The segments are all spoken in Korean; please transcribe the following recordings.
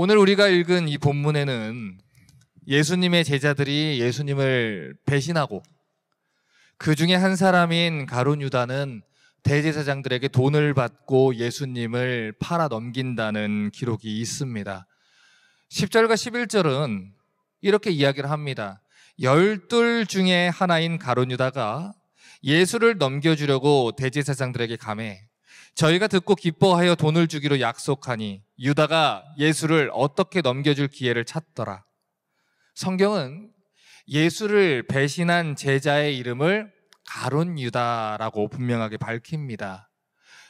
오늘 우리가 읽은 이 본문에는 예수님의 제자들이 예수님을 배신하고 그 중에 한 사람인 가룟 유다는 대제사장들에게 돈을 받고 예수님을 팔아 넘긴다는 기록이 있습니다. 10절과 11절은 이렇게 이야기를 합니다. 12 중에 하나인 가룟 유다가 예수를 넘겨주려고 대제사장들에게 가매 저희가 듣고 기뻐하여 돈을 주기로 약속하니 유다가 예수를 어떻게 넘겨줄 기회를 찾더라. 성경은 예수를 배신한 제자의 이름을 가룟 유다라고 분명하게 밝힙니다.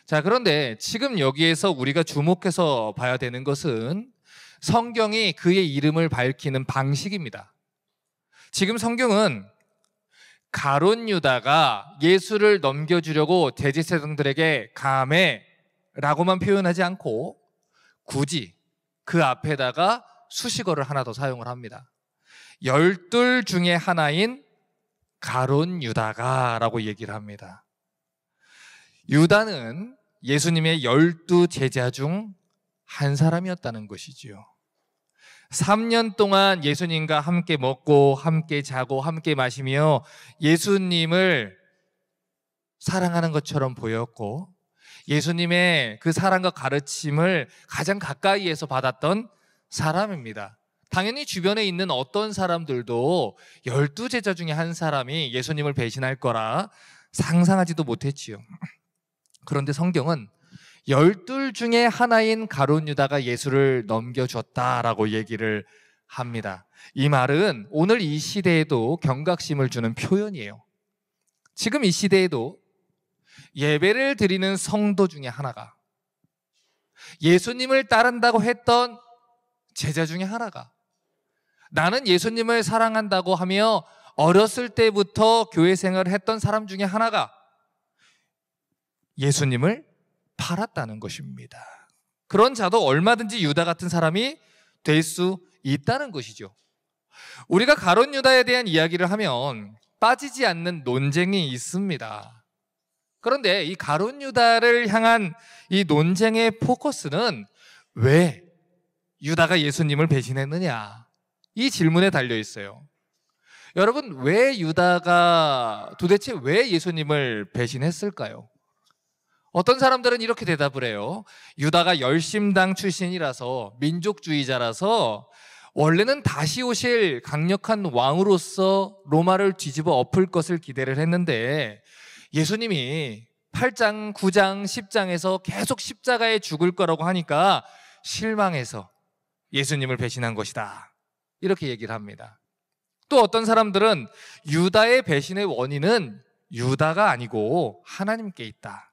자, 그런데 지금 여기에서 우리가 주목해서 봐야 되는 것은 성경이 그의 이름을 밝히는 방식입니다. 지금 성경은 가룟 유다가 예수를 넘겨주려고 대제사장들에게 가매라고만 표현하지 않고 굳이 그 앞에다가 수식어를 하나 더 사용을 합니다. 12 중에 하나인 가룟 유다가 라고 얘기를 합니다. 유다는 예수님의 12 제자 중 한 사람이었다는 것이지요. 3년 동안 예수님과 함께 먹고 함께 자고 함께 마시며 예수님을 사랑하는 것처럼 보였고 예수님의 그 사랑과 가르침을 가장 가까이에서 받았던 사람입니다. 당연히 주변에 있는 어떤 사람들도 12 제자 중에 한 사람이 예수님을 배신할 거라 상상하지도 못했지요. 그런데 성경은 12 중에 하나인 가룟 유다가 예수를 넘겨줬다라고 얘기를 합니다. 이 말은 오늘 이 시대에도 경각심을 주는 표현이에요. 지금 이 시대에도 예배를 드리는 성도 중에 하나가 예수님을 따른다고 했던 제자 중에 하나가 나는 예수님을 사랑한다고 하며 어렸을 때부터 교회 생활을 했던 사람 중에 하나가 예수님을 팔았다는 것입니다. 그런 자도 얼마든지 유다 같은 사람이 될 수 있다는 것이죠. 우리가 가룟 유다에 대한 이야기를 하면 빠지지 않는 논쟁이 있습니다. 그런데 이 가룟 유다를 향한 이 논쟁의 포커스는 왜 유다가 예수님을 배신했느냐? 이 질문에 달려 있어요. 여러분, 왜 유다가 도대체 왜 예수님을 배신했을까요? 어떤 사람들은 이렇게 대답을 해요. 유다가 열심당 출신이라서 민족주의자라서 원래는 다시 오실 강력한 왕으로서 로마를 뒤집어 엎을 것을 기대를 했는데 예수님이 8장, 9장, 10장에서 계속 십자가에 죽을 거라고 하니까 실망해서 예수님을 배신한 것이다. 이렇게 얘기를 합니다. 또 어떤 사람들은 유다의 배신의 원인은 유다가 아니고 하나님께 있다.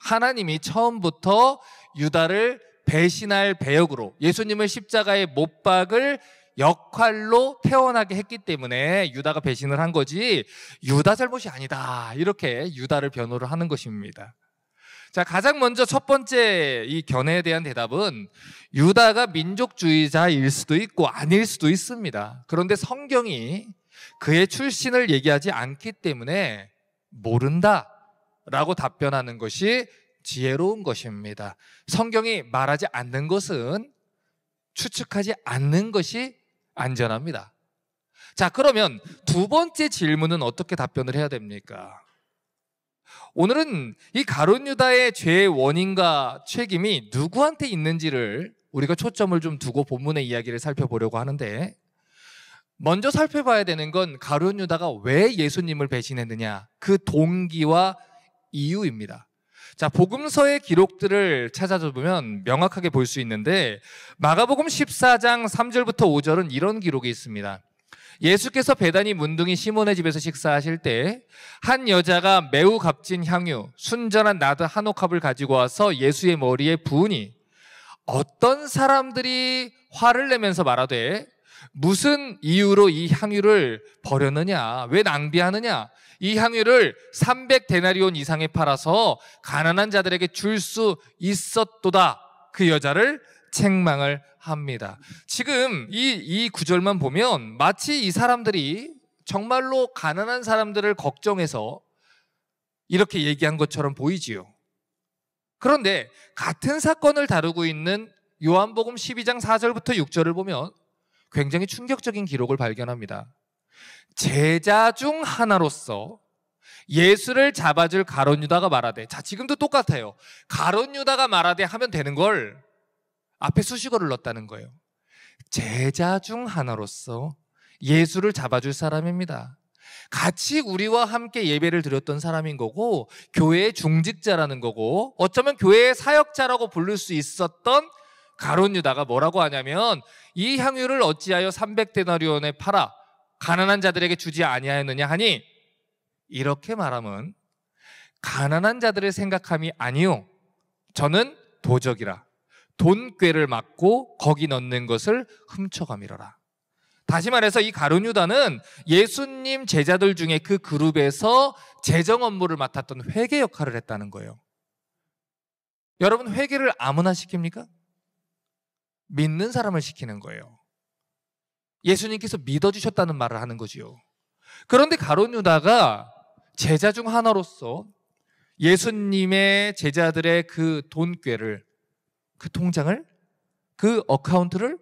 하나님이 처음부터 유다를 배신할 배역으로 예수님을 십자가에 못 박을 역할로 태어나게 했기 때문에 유다가 배신을 한 거지 유다 잘못이 아니다. 이렇게 유다를 변호를 하는 것입니다. 자, 가장 먼저 첫 번째 이 견해에 대한 대답은 유다가 민족주의자일 수도 있고 아닐 수도 있습니다. 그런데 성경이 그의 출신을 얘기하지 않기 때문에 모른다 라고 답변하는 것이 지혜로운 것입니다. 성경이 말하지 않는 것은 추측하지 않는 것이 안전합니다. 자, 그러면 두 번째 질문은 어떻게 답변을 해야 됩니까? 오늘은 이 가룟 유다의 죄의 원인과 책임이 누구한테 있는지를 우리가 초점을 좀 두고 본문의 이야기를 살펴보려고 하는데 먼저 살펴봐야 되는 건 가룟 유다가 왜 예수님을 배신했느냐 그 동기와 이유입니다. 자, 복음서의 기록들을 찾아보면 명확하게 볼 수 있는데 마가복음 14장 3절부터 5절은 이런 기록이 있습니다. 예수께서 베다니 문둥이 시몬의 집에서 식사하실 때 한 여자가 매우 값진 향유 순전한 나드 한 옥합을 가지고 와서 예수의 머리에 부으니 어떤 사람들이 화를 내면서 말하되 무슨 이유로 이 향유를 버렸느냐? 왜 낭비하느냐? 이 향유를 300데나리온 이상에 팔아서 가난한 자들에게 줄 수 있었도다. 그 여자를 책망을 합니다. 지금 이 구절만 보면 마치 이 사람들이 정말로 가난한 사람들을 걱정해서 이렇게 얘기한 것처럼 보이지요. 그런데 같은 사건을 다루고 있는 요한복음 12장 4절부터 6절을 보면 굉장히 충격적인 기록을 발견합니다. 제자 중 하나로서 예수를 잡아줄 가룟 유다가 말하되, 자, 지금도 똑같아요. 가룟 유다가 말하되 하면 되는 걸 앞에 수식어를 넣었다는 거예요. 제자 중 하나로서 예수를 잡아줄 사람입니다. 같이 우리와 함께 예배를 드렸던 사람인 거고, 교회의 중직자라는 거고, 어쩌면 교회의 사역자라고 부를 수 있었던 가룟 유다가 뭐라고 하냐면, 이 향유를 어찌하여 300데나리온에 팔아 가난한 자들에게 주지 아니하였느냐 하니, 이렇게 말하면 가난한 자들의 생각함이 아니요, 저는 도적이라 돈꾀를 맞고 거기 넣는 것을 훔쳐가미러라. 다시 말해서 이 가룟 유다는 예수님 제자들 중에 그 그룹에서 재정 업무를 맡았던 회계 역할을 했다는 거예요. 여러분, 회계를 아무나 시킵니까? 믿는 사람을 시키는 거예요. 예수님께서 믿어주셨다는 말을 하는 거지요. 그런데 가룟 유다가 제자 중 하나로서 예수님의 제자들의 그 돈꾀를, 그 통장을, 그 어카운트를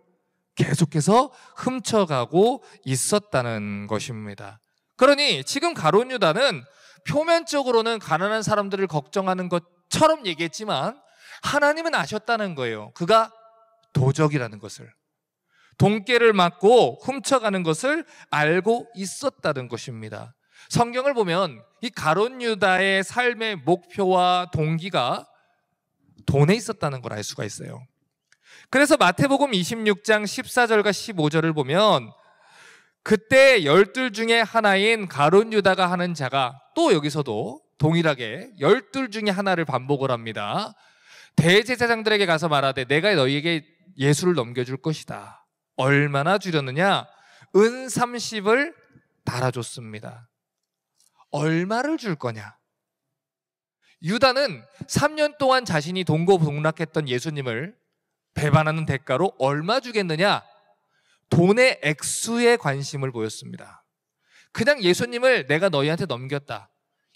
계속해서 훔쳐가고 있었다는 것입니다. 그러니 지금 가룟 유다는 표면적으로는 가난한 사람들을 걱정하는 것처럼 얘기했지만 하나님은 아셨다는 거예요. 그가 도적이라는 것을, 돈꾀를 맞고 훔쳐가는 것을 알고 있었다는 것입니다. 성경을 보면 이 가룟 유다의 삶의 목표와 동기가 돈에 있었다는 걸 알 수가 있어요. 그래서 마태복음 26장 14절과 15절을 보면 그때 12 중에 하나인 가룟 유다가 하는 자가 또 여기서도 동일하게 12 중에 하나를 반복을 합니다. 대제사장들에게 가서 말하되 내가 너희에게 예수를 넘겨줄 것이다. 얼마나 주려느냐? 은 30을 달아줬습니다. 얼마를 줄 거냐? 유다는 3년 동안 자신이 동고동락했던 예수님을 배반하는 대가로 얼마 주겠느냐? 돈의 액수에 관심을 보였습니다. 그냥 예수님을 내가 너희한테 넘겼다,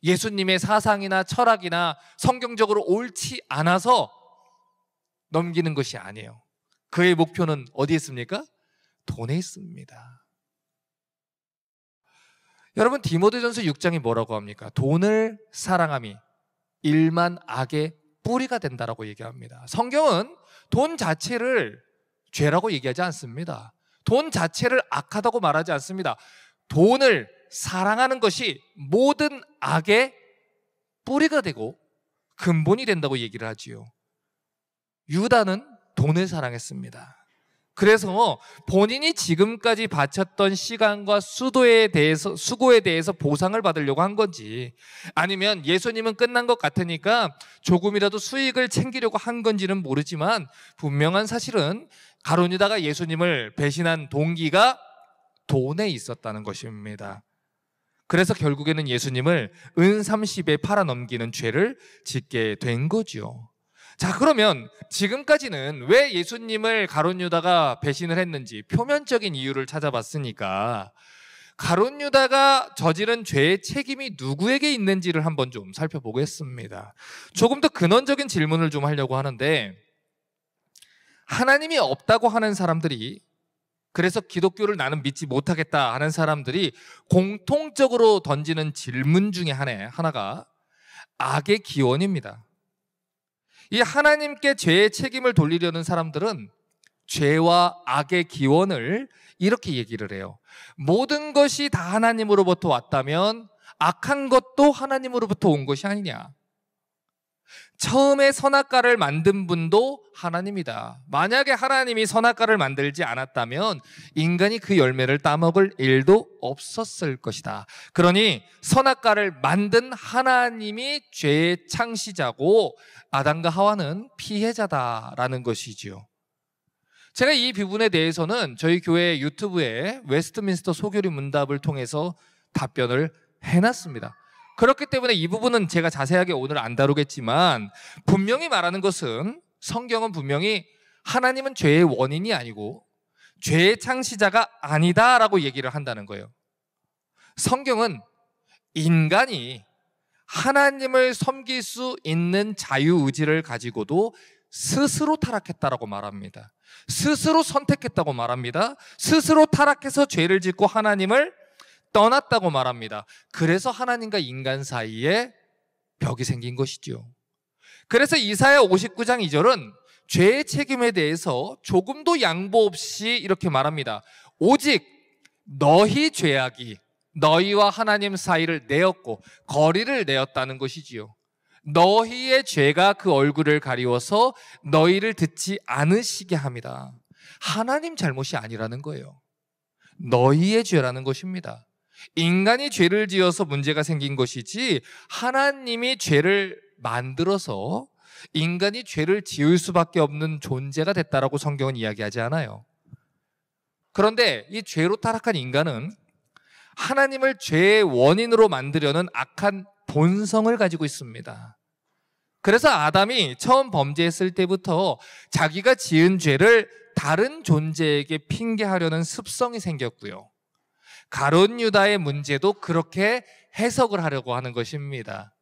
예수님의 사상이나 철학이나 성경적으로 옳지 않아서 넘기는 것이 아니에요. 그의 목표는 어디에 있습니까? 돈에 있습니다. 여러분, 디모데전서 6장이 뭐라고 합니까? 돈을 사랑함이 일만 악의 뿌리가 된다라고 얘기합니다. 성경은 돈 자체를 죄라고 얘기하지 않습니다. 돈 자체를 악하다고 말하지 않습니다. 돈을 사랑하는 것이 모든 악의 뿌리가 되고 근본이 된다고 얘기를 하지요. 유다는 돈을 사랑했습니다. 그래서 본인이 지금까지 바쳤던 시간과 수고에 대해서 보상을 받으려고 한 건지, 아니면 예수님은 끝난 것 같으니까 조금이라도 수익을 챙기려고 한 건지는 모르지만 분명한 사실은 가룟 유다가 예수님을 배신한 동기가 돈에 있었다는 것입니다. 그래서 결국에는 예수님을 은 30에 팔아넘기는 죄를 짓게 된 거죠. 자, 그러면 지금까지는 왜 예수님을 가룟 유다가 배신을 했는지 표면적인 이유를 찾아봤으니까 가룟 유다가 저지른 죄의 책임이 누구에게 있는지를 한번 좀 살펴보겠습니다. 조금 더 근원적인 질문을 좀 하려고 하는데, 하나님이 없다고 하는 사람들이, 그래서 기독교를 나는 믿지 못하겠다 하는 사람들이 공통적으로 던지는 질문 중에 하나가 악의 기원입니다. 이 하나님께 죄의 책임을 돌리려는 사람들은 죄와 악의 기원을 이렇게 얘기를 해요. 모든 것이 다 하나님으로부터 왔다면 악한 것도 하나님으로부터 온 것이 아니냐. 처음에 선악과를 만든 분도 하나님이다. 만약에 하나님이 선악과를 만들지 않았다면 인간이 그 열매를 따먹을 일도 없었을 것이다. 그러니 선악과를 만든 하나님이 죄의 창시자고 아담과 하와는 피해자다라는 것이지요. 제가 이 부분에 대해서는 저희 교회 유튜브에 웨스트민스터 소교리 문답을 통해서 답변을 해놨습니다. 그렇기 때문에 이 부분은 제가 자세하게 오늘 안 다루겠지만, 분명히 말하는 것은, 성경은 분명히 하나님은 죄의 원인이 아니고 죄의 창시자가 아니다라고 얘기를 한다는 거예요. 성경은 인간이 하나님을 섬길 수 있는 자유의지를 가지고도 스스로 타락했다라고 말합니다. 스스로 선택했다고 말합니다. 스스로 타락해서 죄를 짓고 하나님을 떠났다고 말합니다. 그래서 하나님과 인간 사이에 벽이 생긴 것이죠. 그래서 이사야 59장 2절은 죄의 책임에 대해서 조금도 양보 없이 이렇게 말합니다. 오직 너희 죄악이 너희와 하나님 사이를 내었고 거리를 내었다는 것이지요. 너희의 죄가 그 얼굴을 가리워서 너희를 듣지 않으시게 합니다. 하나님 잘못이 아니라는 거예요. 너희의 죄라는 것입니다. 인간이 죄를 지어서 문제가 생긴 것이지 하나님이 죄를 만들어서 인간이 죄를 지을 수밖에 없는 존재가 됐다라고 성경은 이야기하지 않아요. 그런데 이 죄로 타락한 인간은 하나님을 죄의 원인으로 만들려는 악한 본성을 가지고 있습니다. 그래서 아담이 처음 범죄했을 때부터 자기가 지은 죄를 다른 존재에게 핑계하려는 습성이 생겼고요. 가룟 유다의 문제도 그렇게 해석을 하려고 하는 것입니다.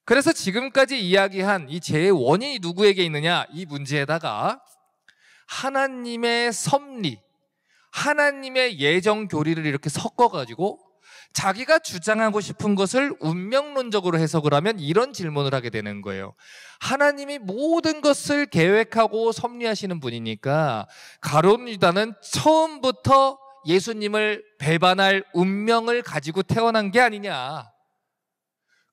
그래서 지금까지 이야기한 이 죄의 원인이 누구에게 있느냐, 이 문제에다가 하나님의 섭리, 하나님의 예정 교리를 이렇게 섞어가지고 자기가 주장하고 싶은 것을 운명론적으로 해석을 하면 이런 질문을 하게 되는 거예요. 하나님이 모든 것을 계획하고 섭리하시는 분이니까 가룟 유다는 처음부터 예수님을 배반할 운명을 가지고 태어난 게 아니냐.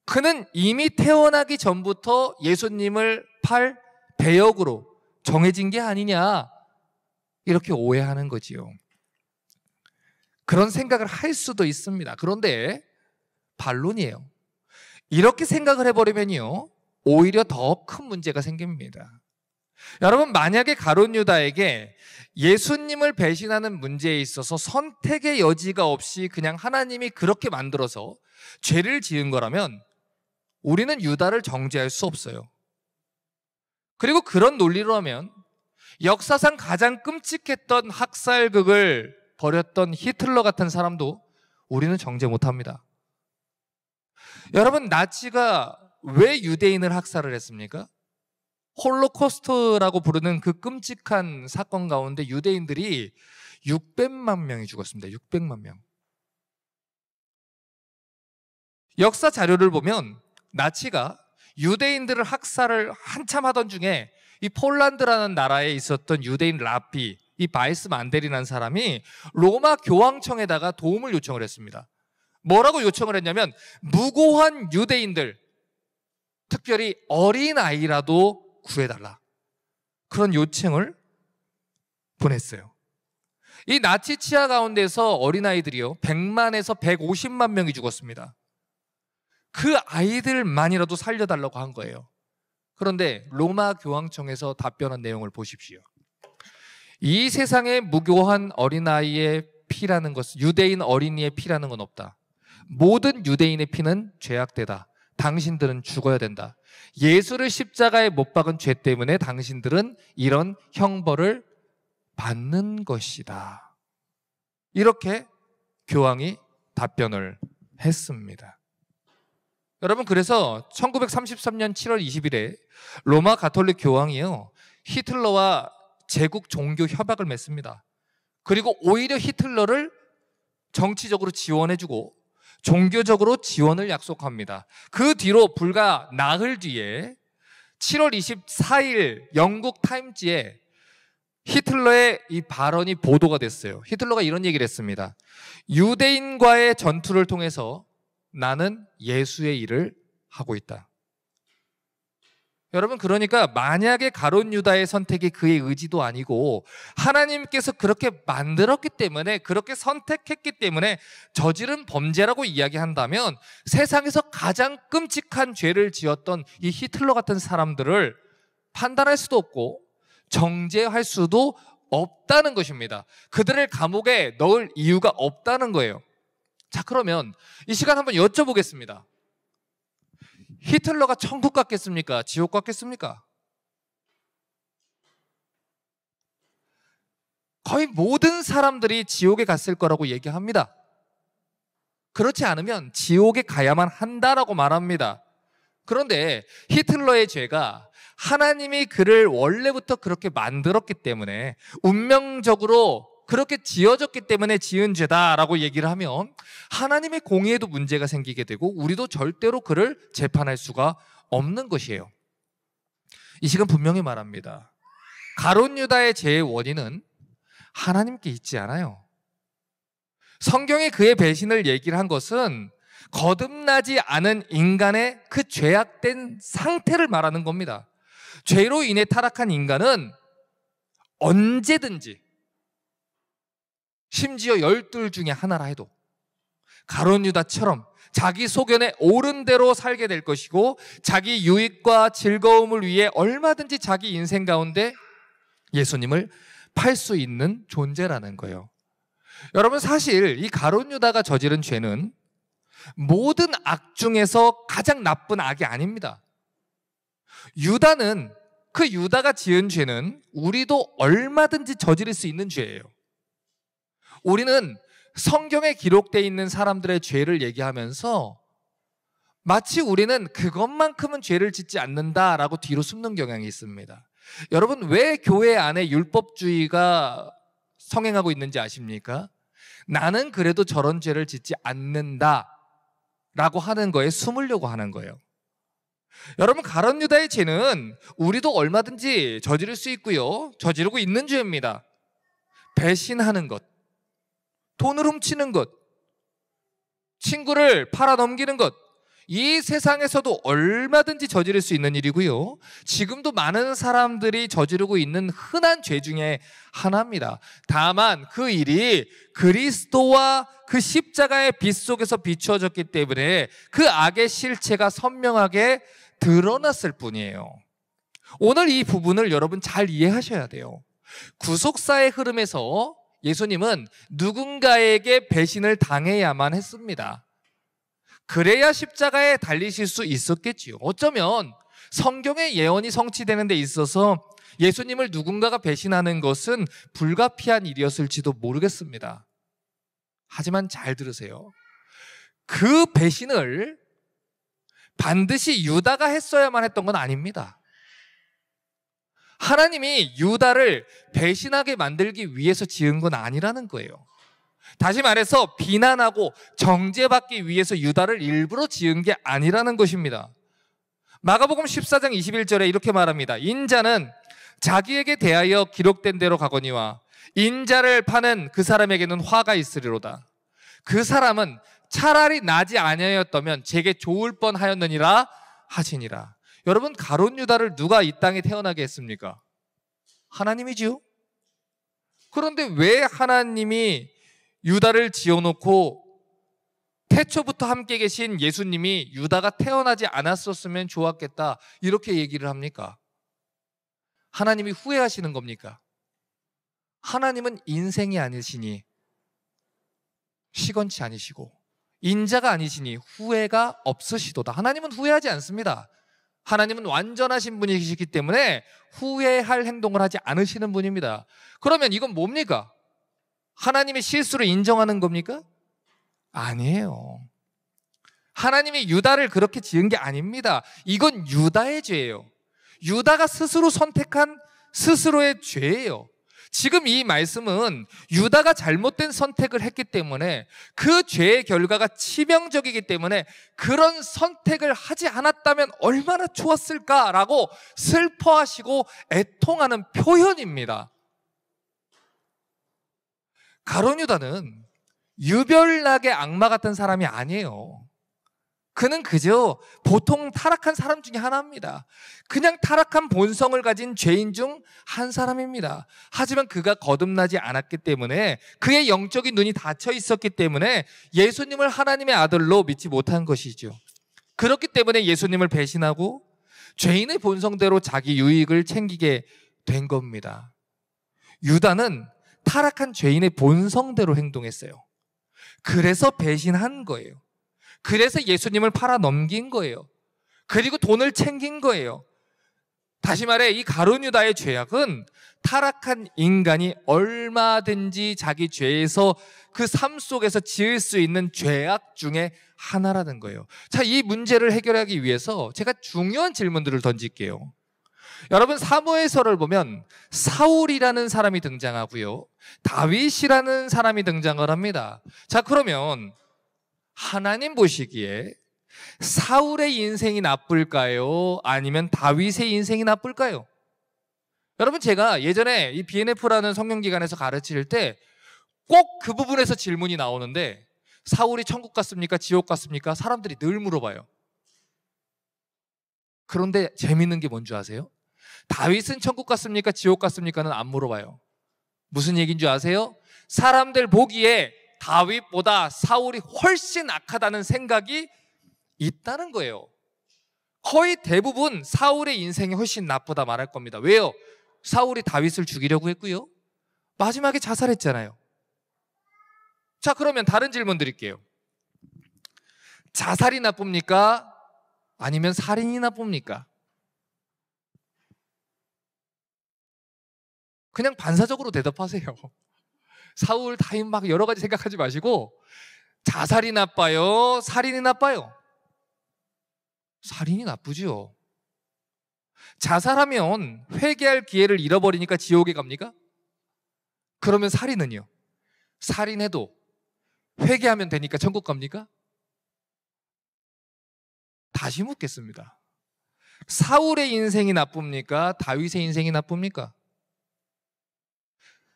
그는 이미 태어나기 전부터 예수님을 팔 배역으로 정해진 게 아니냐. 이렇게 오해하는 거지요. 그런 생각을 할 수도 있습니다. 그런데 반론이에요. 이렇게 생각을 해버리면요, 오히려 더 큰 문제가 생깁니다. 여러분, 만약에 가룟 유다에게 예수님을 배신하는 문제에 있어서 선택의 여지가 없이 그냥 하나님이 그렇게 만들어서 죄를 지은 거라면 우리는 유다를 정죄할 수 없어요. 그리고 그런 논리로 하면 역사상 가장 끔찍했던 학살극을 벌였던 히틀러 같은 사람도 우리는 정죄 못합니다. 여러분, 나치가 왜 유대인을 학살을 했습니까? 홀로코스트라고 부르는 그 끔찍한 사건 가운데 유대인들이 600만 명이 죽었습니다. 600만 명. 역사 자료를 보면 나치가 유대인들을 학살을 한참 하던 중에 이 폴란드라는 나라에 있었던 유대인 라피, 이 바이스 만델이라는 사람이 로마 교황청에다가 도움을 요청을 했습니다. 뭐라고 요청을 했냐면 무고한 유대인들, 특별히 어린아이라도 구해달라. 그런 요청을 보냈어요. 이 나치 치하 가운데서 어린아이들이요 100만에서 150만 명이 죽었습니다. 그 아이들만이라도 살려달라고 한 거예요. 그런데 로마 교황청에서 답변한 내용을 보십시오. 이 세상에 무고한 어린아이의 피라는 것은, 유대인 어린이의 피라는 건 없다. 모든 유대인의 피는 죄악되다. 당신들은 죽어야 된다. 예수를 십자가에 못 박은 죄 때문에 당신들은 이런 형벌을 받는 것이다. 이렇게 교황이 답변을 했습니다. 여러분, 그래서 1933년 7월 20일에 로마 가톨릭 교황이요 히틀러와 제국 종교 협약을 맺습니다. 그리고 오히려 히틀러를 정치적으로 지원해주고 종교적으로 지원을 약속합니다. 그 뒤로 불과 나흘 뒤에 7월 24일 영국 타임지에 히틀러의 이 발언이 보도가 됐어요. 히틀러가 이런 얘기를 했습니다. 유대인과의 전투를 통해서 나는 예수의 일을 하고 있다. 여러분, 그러니까 만약에 가룟 유다의 선택이 그의 의지도 아니고 하나님께서 그렇게 만들었기 때문에, 그렇게 선택했기 때문에 저지른 범죄라고 이야기한다면 세상에서 가장 끔찍한 죄를 지었던 이 히틀러 같은 사람들을 판단할 수도 없고 정죄할 수도 없다는 것입니다. 그들을 감옥에 넣을 이유가 없다는 거예요. 자, 그러면 이 시간 한번 여쭤보겠습니다. 히틀러가 천국 갔겠습니까? 지옥 갔겠습니까? 거의 모든 사람들이 지옥에 갔을 거라고 얘기합니다. 그렇지 않으면 지옥에 가야만 한다라고 말합니다. 그런데 히틀러의 죄가 하나님이 그를 원래부터 그렇게 만들었기 때문에, 운명적으로 그렇게 지어졌기 때문에 지은 죄다라고 얘기를 하면 하나님의 공의에도 문제가 생기게 되고 우리도 절대로 그를 재판할 수가 없는 것이에요. 이 시간 분명히 말합니다. 가룟 유다의 죄의 원인은 하나님께 있지 않아요. 성경이 그의 배신을 얘기를 한 것은 거듭나지 않은 인간의 그 죄악된 상태를 말하는 겁니다. 죄로 인해 타락한 인간은 언제든지, 심지어 12 중에 하나라 해도 가룟 유다처럼 자기 소견에 옳은 대로 살게 될 것이고, 자기 유익과 즐거움을 위해 얼마든지 자기 인생 가운데 예수님을 팔 수 있는 존재라는 거예요. 여러분, 사실 이 가룟 유다가 저지른 죄는 모든 악 중에서 가장 나쁜 악이 아닙니다. 유다는, 그 유다가 지은 죄는 우리도 얼마든지 저지를 수 있는 죄예요. 우리는 성경에 기록되어 있는 사람들의 죄를 얘기하면서 마치 우리는 그것만큼은 죄를 짓지 않는다라고 뒤로 숨는 경향이 있습니다. 여러분, 왜 교회 안에 율법주의가 성행하고 있는지 아십니까? 나는 그래도 저런 죄를 짓지 않는다 라고 하는 거에 숨으려고 하는 거예요. 여러분, 가룟 유다의 죄는 우리도 얼마든지 저지를 수 있고요, 저지르고 있는 죄입니다. 배신하는 것, 돈을 훔치는 것, 친구를 팔아넘기는 것, 이 세상에서도 얼마든지 저지를 수 있는 일이고요, 지금도 많은 사람들이 저지르고 있는 흔한 죄 중에 하나입니다. 다만 그 일이 그리스도와 그 십자가의 빛 속에서 비추어졌기 때문에 그 악의 실체가 선명하게 드러났을 뿐이에요. 오늘 이 부분을 여러분 잘 이해하셔야 돼요. 구속사의 흐름에서 예수님은 누군가에게 배신을 당해야만 했습니다. 그래야 십자가에 달리실 수 있었겠지요. 어쩌면 성경의 예언이 성취되는 데 있어서 예수님을 누군가가 배신하는 것은 불가피한 일이었을지도 모르겠습니다. 하지만 잘 들으세요. 그 배신을 반드시 유다가 했어야만 했던 건 아닙니다. 하나님이 유다를 배신하게 만들기 위해서 지은 건 아니라는 거예요. 다시 말해서 비난하고 정죄받기 위해서 유다를 일부러 지은 게 아니라는 것입니다. 마가복음 14장 21절에 이렇게 말합니다. 인자는 자기에게 대하여 기록된 대로 가거니와 인자를 파는 그 사람에게는 화가 있으리로다. 그 사람은 차라리 나지 아니하였다면 제게 좋을 뻔하였느니라 하시니라. 여러분, 가룟 유다를 누가 이 땅에 태어나게 했습니까? 하나님이지요. 그런데 왜 하나님이 유다를 지어놓고 태초부터 함께 계신 예수님이 유다가 태어나지 않았었으면 좋았겠다 이렇게 얘기를 합니까? 하나님이 후회하시는 겁니까? 하나님은 인생이 아니시니 시건치 아니시고 인자가 아니시니 후회가 없으시도다. 하나님은 후회하지 않습니다. 하나님은 완전하신 분이시기 때문에 후회할 행동을 하지 않으시는 분입니다. 그러면 이건 뭡니까? 하나님의 실수를 인정하는 겁니까? 아니에요. 하나님이 유다를 그렇게 지은 게 아닙니다. 이건 유다의 죄예요. 유다가 스스로 선택한 스스로의 죄예요. 지금 이 말씀은 유다가 잘못된 선택을 했기 때문에 그 죄의 결과가 치명적이기 때문에 그런 선택을 하지 않았다면 얼마나 좋았을까라고 슬퍼하시고 애통하는 표현입니다. 가룟 유다는 유별나게 악마 같은 사람이 아니에요. 그는 그저 보통 타락한 사람 중에 하나입니다. 그냥 타락한 본성을 가진 죄인 중 한 사람입니다. 하지만 그가 거듭나지 않았기 때문에, 그의 영적인 눈이 닫혀 있었기 때문에 예수님을 하나님의 아들로 믿지 못한 것이죠. 그렇기 때문에 예수님을 배신하고 죄인의 본성대로 자기 유익을 챙기게 된 겁니다. 유다는 타락한 죄인의 본성대로 행동했어요. 그래서 배신한 거예요. 그래서 예수님을 팔아 넘긴 거예요. 그리고 돈을 챙긴 거예요. 다시 말해, 이 가룟 유다의 죄악은 타락한 인간이 얼마든지 자기 죄에서 그 삶 속에서 지을 수 있는 죄악 중에 하나라는 거예요. 자, 이 문제를 해결하기 위해서 제가 중요한 질문들을 던질게요. 여러분, 사무엘서를 보면 사울이라는 사람이 등장하고요, 다윗이라는 사람이 등장을 합니다. 자, 그러면 하나님 보시기에 사울의 인생이 나쁠까요? 아니면 다윗의 인생이 나쁠까요? 여러분, 제가 예전에 이 BNF라는 성경기관에서 가르칠 때 꼭 그 부분에서 질문이 나오는데, 사울이 천국 갔습니까? 지옥 갔습니까? 사람들이 늘 물어봐요. 그런데 재밌는 게 뭔지 아세요? 다윗은 천국 갔습니까? 지옥 갔습니까는 안 물어봐요. 무슨 얘기인 줄 아세요? 사람들 보기에 다윗보다 사울이 훨씬 악하다는 생각이 있다는 거예요. 거의 대부분 사울의 인생이 훨씬 나쁘다 말할 겁니다. 왜요? 사울이 다윗을 죽이려고 했고요, 마지막에 자살했잖아요. 자, 그러면 다른 질문 드릴게요. 자살이 나쁩니까? 아니면 살인이 나쁩니까? 그냥 반사적으로 대답하세요. 사울, 다윗 막 여러 가지 생각하지 마시고, 자살이 나빠요? 살인이 나빠요? 살인이 나쁘죠. 자살하면 회개할 기회를 잃어버리니까 지옥에 갑니까? 그러면 살인은요? 살인해도 회개하면 되니까 천국 갑니까? 다시 묻겠습니다. 사울의 인생이 나쁩니까? 다윗의 인생이 나쁩니까?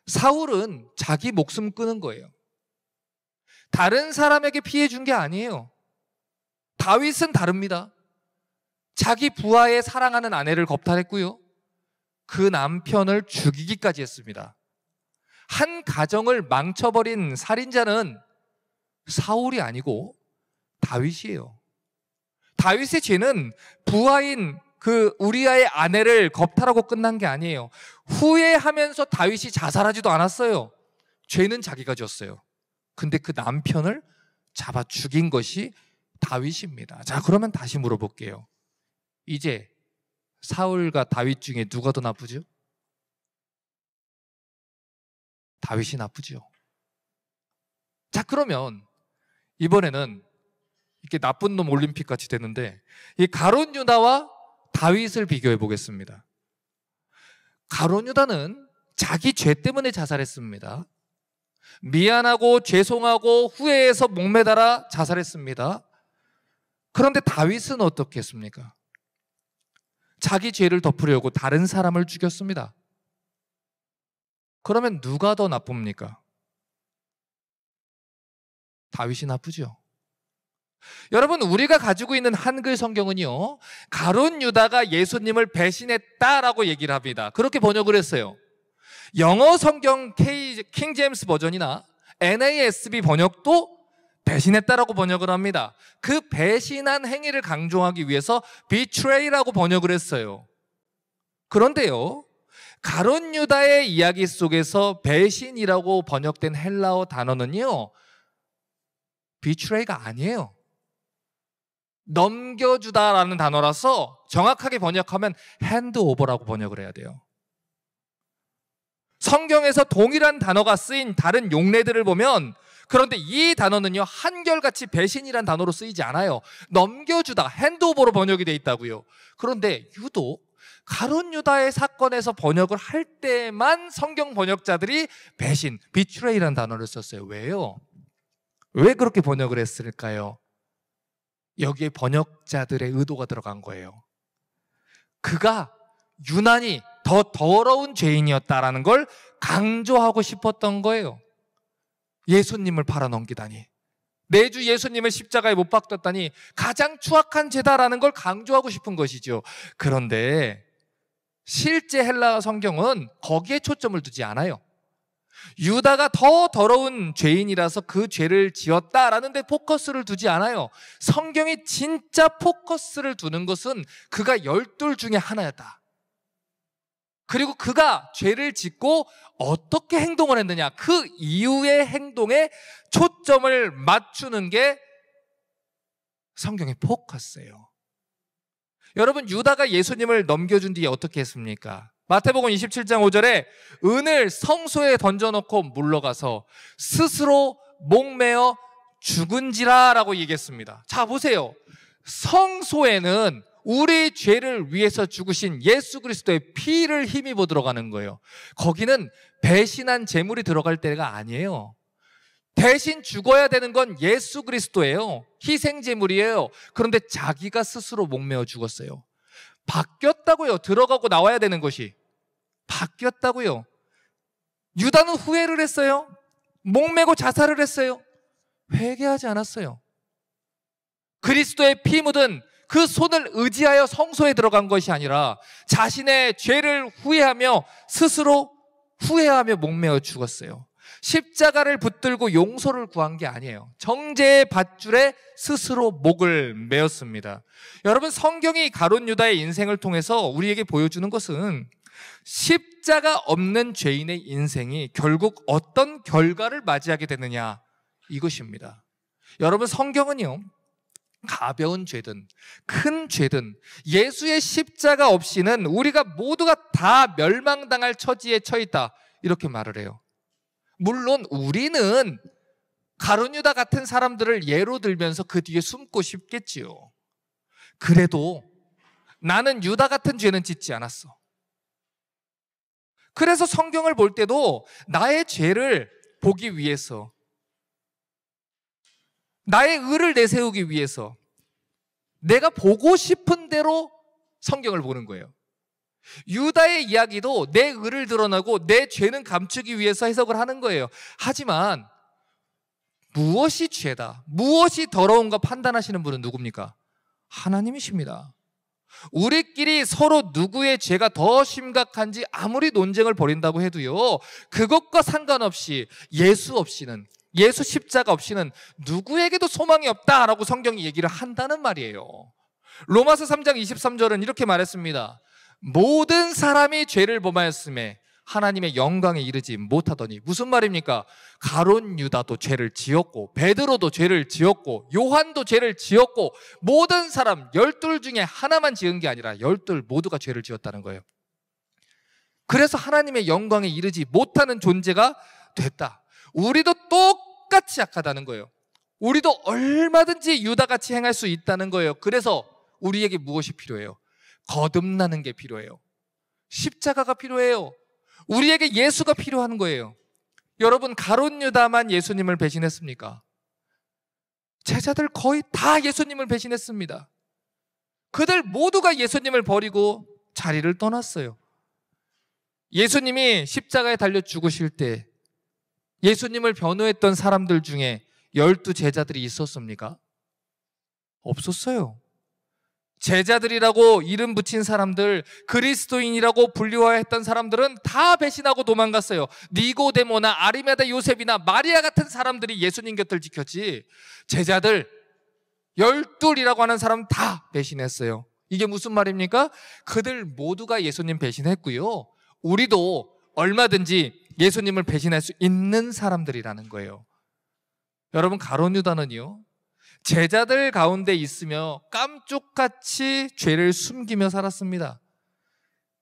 사울은 자기 목숨 끊은 거예요. 다른 사람에게 피해 준 게 아니에요. 다윗은 다릅니다. 자기 부하의 사랑하는 아내를 겁탈했고요, 그 남편을 죽이기까지 했습니다. 한 가정을 망쳐버린 살인자는 사울이 아니고 다윗이에요. 다윗의 죄는 부하인 그 우리아의 아내를 겁탈하고 끝난 게 아니에요. 후회하면서 다윗이 자살하지도 않았어요. 죄는 자기가 졌어요. 근데 그 남편을 잡아 죽인 것이 다윗입니다. 자, 그러면 다시 물어볼게요. 이제 사울과 다윗 중에 누가 더 나쁘죠? 다윗이 나쁘죠. 자, 그러면 이번에는 이렇게 나쁜 놈 올림픽 같이 되는데, 이 가룟 유다와 다윗을 비교해 보겠습니다. 가룟 유다는 자기 죄 때문에 자살했습니다. 미안하고 죄송하고 후회해서 목매달아 자살했습니다. 그런데 다윗은 어떻게 했습니까? 자기 죄를 덮으려고 다른 사람을 죽였습니다. 그러면 누가 더 나쁩니까? 다윗이 나쁘죠. 여러분, 우리가 가지고 있는 한글 성경은요, 가룟 유다가 예수님을 배신했다라고 얘기를 합니다. 그렇게 번역을 했어요. 영어 성경 킹 제임스 버전이나 NASB 번역도 배신했다라고 번역을 합니다. 그 배신한 행위를 강조하기 위해서 betray라고 번역을 했어요. 그런데요, 가룟 유다의 이야기 속에서 배신이라고 번역된 헬라어 단어는요, betray가 아니에요. 넘겨주다라는 단어라서 정확하게 번역하면 handover라고 번역을 해야 돼요. 성경에서 동일한 단어가 쓰인 다른 용례들을 보면, 그런데 이 단어는요, 한결같이 배신이란 단어로 쓰이지 않아요. 넘겨주다, 핸드오버로 번역이 되어 있다고요. 그런데 유독 가룟 유다의 사건에서 번역을 할 때만 성경 번역자들이 배신, betray라는 단어를 썼어요. 왜요? 왜 그렇게 번역을 했을까요? 여기에 번역자들의 의도가 들어간 거예요. 그가 유난히 더 더러운 죄인이었다라는 걸 강조하고 싶었던 거예요. 예수님을 팔아넘기다니, 내 주 예수님을 십자가에 못 박혔다니 가장 추악한 죄다라는 걸 강조하고 싶은 것이죠. 그런데 실제 헬라 성경은 거기에 초점을 두지 않아요. 유다가 더 더러운 죄인이라서 그 죄를 지었다라는 데 포커스를 두지 않아요. 성경이 진짜 포커스를 두는 것은 그가 12 중에 하나였다. 그리고 그가 죄를 짓고 어떻게 행동을 했느냐, 그 이후의 행동에 초점을 맞추는 게 성경의 포커스예요. 여러분, 유다가 예수님을 넘겨준 뒤에 어떻게 했습니까? 마태복음 27장 5절에 은을 성소에 던져놓고 물러가서 스스로 목매어 죽은지라 라고 얘기했습니다. 자, 보세요. 성소에는 우리 죄를 위해서 죽으신 예수 그리스도의 피를 힘입어 들어가는 거예요. 거기는 배신한 제물이 들어갈 때가 아니에요. 대신 죽어야 되는 건 예수 그리스도예요. 희생 제물이에요. 그런데 자기가 스스로 목매어 죽었어요. 바뀌었다고요. 들어가고 나와야 되는 것이 바뀌었다고요. 유다는 후회를 했어요. 목매고 자살을 했어요. 회개하지 않았어요. 그리스도의 피 묻은 그 손을 의지하여 성소에 들어간 것이 아니라 자신의 죄를 후회하며 스스로 후회하며 목매어 죽었어요. 십자가를 붙들고 용서를 구한 게 아니에요. 정죄의 밧줄에 스스로 목을 메었습니다. 여러분, 성경이 가룟 유다의 인생을 통해서 우리에게 보여주는 것은 십자가 없는 죄인의 인생이 결국 어떤 결과를 맞이하게 되느냐, 이것입니다. 여러분, 성경은요, 가벼운 죄든 큰 죄든 예수의 십자가 없이는 우리가 모두가 다 멸망당할 처지에 처했다, 이렇게 말을 해요. 물론 우리는 가룟 유다 같은 사람들을 예로 들면서 그 뒤에 숨고 싶겠지요. 그래도 나는 유다 같은 죄는 짓지 않았어. 그래서 성경을 볼 때도 나의 죄를 보기 위해서, 나의 의를 내세우기 위해서 내가 보고 싶은 대로 성경을 보는 거예요. 유다의 이야기도 내 의를 드러내고 내 죄는 감추기 위해서 해석을 하는 거예요. 하지만 무엇이 죄다, 무엇이 더러운가 판단하시는 분은 누굽니까? 하나님이십니다. 우리끼리 서로 누구의 죄가 더 심각한지 아무리 논쟁을 벌인다고 해도요, 그것과 상관없이 예수 없이는, 예수 십자가 없이는 누구에게도 소망이 없다라고 성경이 얘기를 한다는 말이에요. 로마서 3장 23절은 이렇게 말했습니다. 모든 사람이 죄를 범하였음에 하나님의 영광에 이르지 못하더니. 무슨 말입니까? 가룟 유다도 죄를 지었고, 베드로도 죄를 지었고, 요한도 죄를 지었고, 모든 사람 12 중에 하나만 지은 게 아니라 12 모두가 죄를 지었다는 거예요. 그래서 하나님의 영광에 이르지 못하는 존재가 됐다. 우리도 똑같이 약하다는 거예요. 우리도 얼마든지 유다같이 행할 수 있다는 거예요. 그래서 우리에게 무엇이 필요해요? 거듭나는 게 필요해요. 십자가가 필요해요. 우리에게 예수가 필요한 거예요. 여러분, 가룟 유다만 예수님을 배신했습니까? 제자들 거의 다 예수님을 배신했습니다. 그들 모두가 예수님을 버리고 자리를 떠났어요. 예수님이 십자가에 달려 죽으실 때 예수님을 변호했던 사람들 중에 12 제자들이 있었습니까? 없었어요. 제자들이라고 이름 붙인 사람들, 그리스도인이라고 불리워했던 사람들은 다 배신하고 도망갔어요. 니고데모나 아리마다 요셉이나 마리아 같은 사람들이 예수님 곁을 지켰지, 제자들 12이라고 하는 사람 다 배신했어요. 이게 무슨 말입니까? 그들 모두가 예수님 배신했고요, 우리도 얼마든지 예수님을 배신할 수 있는 사람들이라는 거예요. 여러분, 가룟 유다는요, 제자들 가운데 있으며 깜쪽같이 죄를 숨기며 살았습니다.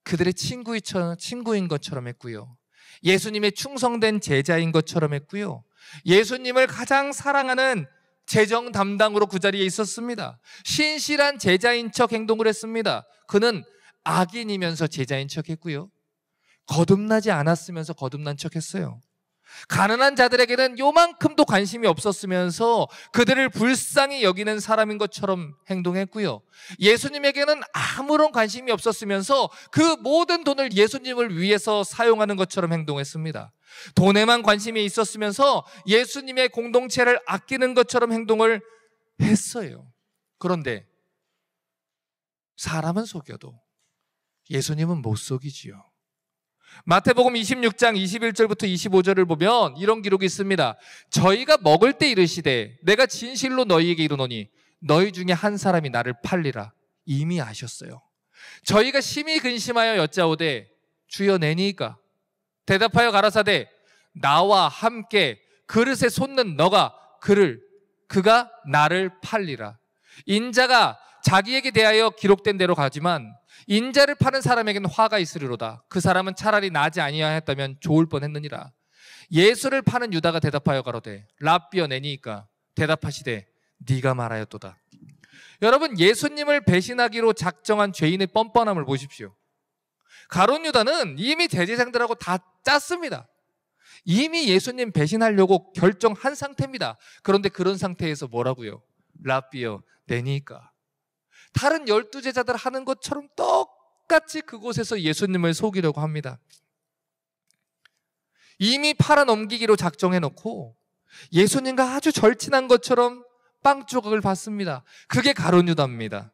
그들의 친구인 것처럼 했고요, 예수님의 충성된 제자인 것처럼 했고요, 예수님을 가장 사랑하는 재정 담당으로 그 자리에 있었습니다. 신실한 제자인 척 행동을 했습니다. 그는 악인이면서 제자인 척 했고요, 거듭나지 않았으면서 거듭난 척 했어요. 가난한 자들에게는 요만큼도 관심이 없었으면서 그들을 불쌍히 여기는 사람인 것처럼 행동했고요, 예수님에게는 아무런 관심이 없었으면서 그 모든 돈을 예수님을 위해서 사용하는 것처럼 행동했습니다. 돈에만 관심이 있었으면서 예수님의 공동체를 아끼는 것처럼 행동을 했어요. 그런데 사람은 속여도 예수님은 못 속이지요. 마태복음 26장 21절부터 25절을 보면 이런 기록이 있습니다. 저희가 먹을 때 이르시되 내가 진실로 너희에게 이르노니 너희 중에 한 사람이 나를 팔리라. 이미 아셨어요. 저희가 심히 근심하여 여짜오되 주여 내니이까? 대답하여 가라사대 나와 함께 그릇에 솟는 너가 그가 나를 팔리라. 인자가 자기에게 대하여 기록된 대로 가지만 인자를 파는 사람에게는 화가 있으리로다. 그 사람은 차라리 나지 아니하였다면 좋을 뻔했느니라. 예수를 파는 유다가 대답하여 가로되 랍비여 내니이까? 대답하시되 네가 말하였도다. 여러분, 예수님을 배신하기로 작정한 죄인의 뻔뻔함을 보십시오. 가룟 유다는 이미 대제사장들하고 다 짰습니다. 이미 예수님 배신하려고 결정한 상태입니다. 그런데 그런 상태에서 뭐라고요? 라비어 내니까. 다른 12제자들 하는 것처럼 똑같이 그곳에서 예수님을 속이려고 합니다. 이미 팔아넘기기로 작정해놓고 예수님과 아주 절친한 것처럼 빵 조각을 받습니다. 그게 가룟 유다입니다.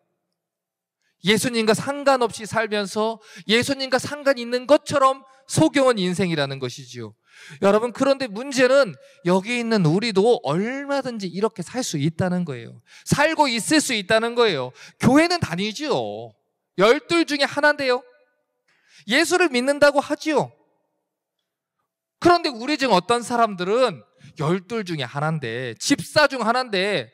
예수님과 상관없이 살면서 예수님과 상관이 있는 것처럼 속여온 인생이라는 것이지요. 여러분, 그런데 문제는 여기 있는 우리도 얼마든지 이렇게 살 수 있다는 거예요. 살고 있을 수 있다는 거예요. 교회는 다니지요. 12 중에 하나인데요. 예수를 믿는다고 하지요. 그런데 우리 중 어떤 사람들은 12 중에 하나인데, 집사 중 하나인데,